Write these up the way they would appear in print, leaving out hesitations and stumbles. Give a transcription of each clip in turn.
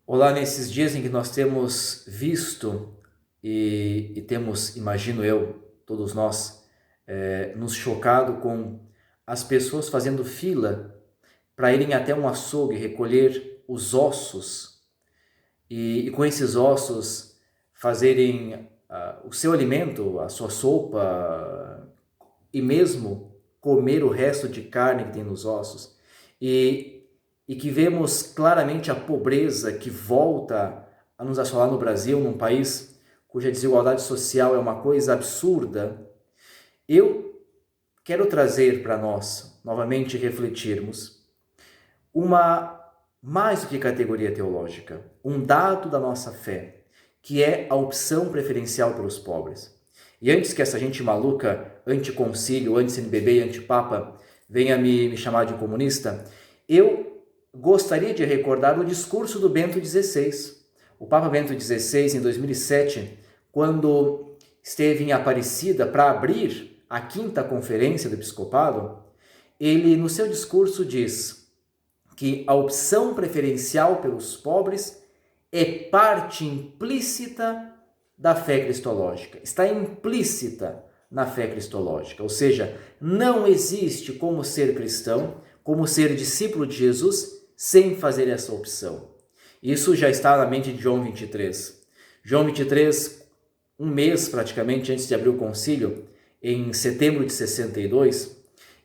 Olá, nesses dias em que nós temos visto e temos, imagino eu, todos nós, nos chocado com as pessoas fazendo fila para irem até um açougue recolher os ossos e com esses ossos fazerem o seu alimento, a sua sopa e mesmo comer o resto de carne que tem nos ossos. E que vemos claramente a pobreza que volta a nos assolar no Brasil, num país cuja desigualdade social é uma coisa absurda. Eu quero trazer para nós, novamente, refletirmos uma mais do que categoria teológica, um dado da nossa fé, que é a opção preferencial pelos pobres. E antes que essa gente maluca, anticoncílio, anti-CNBB e anti-papa, venha me chamar de comunista, eu gostaria de recordar o discurso do Bento XVI. O Papa Bento XVI, em 2007, quando esteve em Aparecida para abrir a 5ª Conferência do Episcopado, ele, no seu discurso, diz que a opção preferencial pelos pobres é parte implícita da fé cristológica. Está implícita na fé cristológica, ou seja, não existe como ser cristão, como ser discípulo de Jesus, sem fazer essa opção. Isso já está na mente de João 23. João 23, um mês praticamente antes de abrir o concílio, em setembro de 62,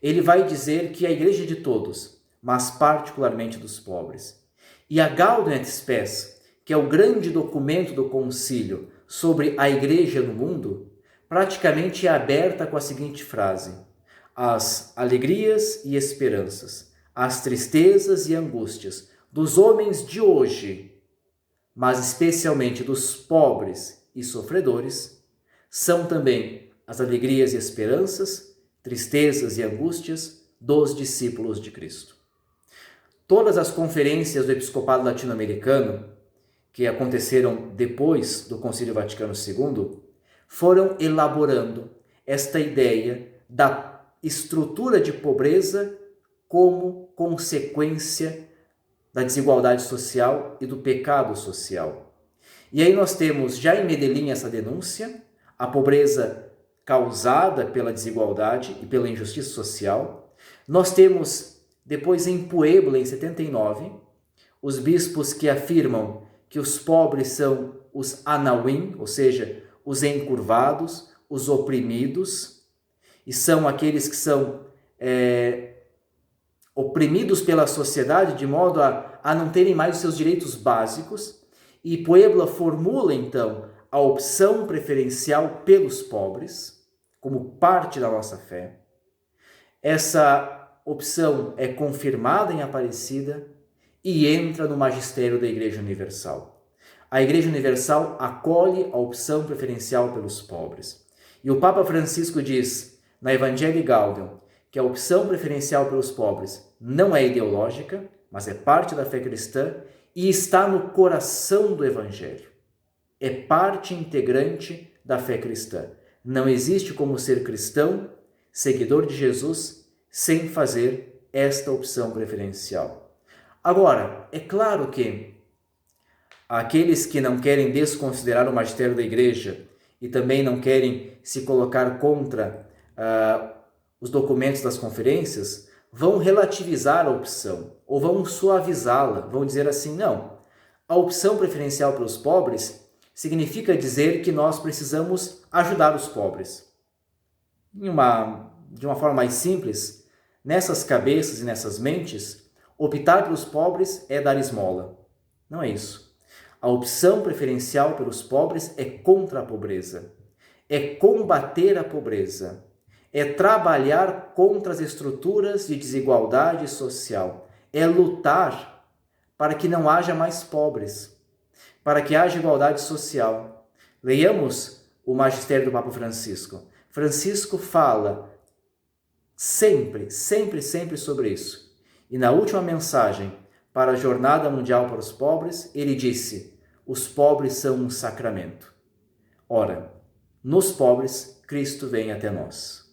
ele vai dizer que a igreja é de todos, mas particularmente dos pobres. E a Gaudium et Spes, que é o grande documento do concílio sobre a igreja no mundo, praticamente é aberta com a seguinte frase: as alegrias e esperanças, as tristezas e angústias dos homens de hoje, mas especialmente dos pobres e sofredores, são também as alegrias e esperanças, tristezas e angústias dos discípulos de Cristo. Todas as conferências do Episcopado Latino-Americano, que aconteceram depois do Concílio Vaticano II, foram elaborando esta ideia da estrutura de pobreza como consequência da desigualdade social e do pecado social. E aí nós temos já em Medellín essa denúncia, a pobreza causada pela desigualdade e pela injustiça social. Nós temos depois em Puebla, em 79, os bispos que afirmam que os pobres são os anawim, ou seja, os encurvados, os oprimidos, e são aqueles que são oprimidos pela sociedade de modo a não terem mais os seus direitos básicos. E Puebla formula, então, a opção preferencial pelos pobres, como parte da nossa fé. Essa opção é confirmada em Aparecida e entra no magistério da Igreja Universal. A Igreja Universal acolhe a opção preferencial pelos pobres. E o Papa Francisco diz, na Evangelii Gaudium, que a opção preferencial pelos pobres não é ideológica, mas é parte da fé cristã e está no coração do Evangelho. É parte integrante da fé cristã. Não existe como ser cristão, seguidor de Jesus, sem fazer esta opção preferencial. Agora, é claro que aqueles que não querem desconsiderar o magistério da Igreja e também não querem se colocar contra os documentos das conferências, vão relativizar a opção ou vão suavizá-la, vão dizer assim, não, a opção preferencial pelos pobres significa dizer que nós precisamos ajudar os pobres. De uma forma mais simples, nessas cabeças e nessas mentes, optar pelos pobres é dar esmola. Não é isso. A opção preferencial pelos pobres é contra a pobreza, é combater a pobreza, é trabalhar contra as estruturas de desigualdade social, é lutar para que não haja mais pobres, para que haja igualdade social. Leiamos o magistério do Papa Francisco. Francisco fala sempre sobre isso. E na última mensagem para a Jornada Mundial para os Pobres, ele disse: os pobres são um sacramento. Ora, nos pobres, Cristo vem até nós.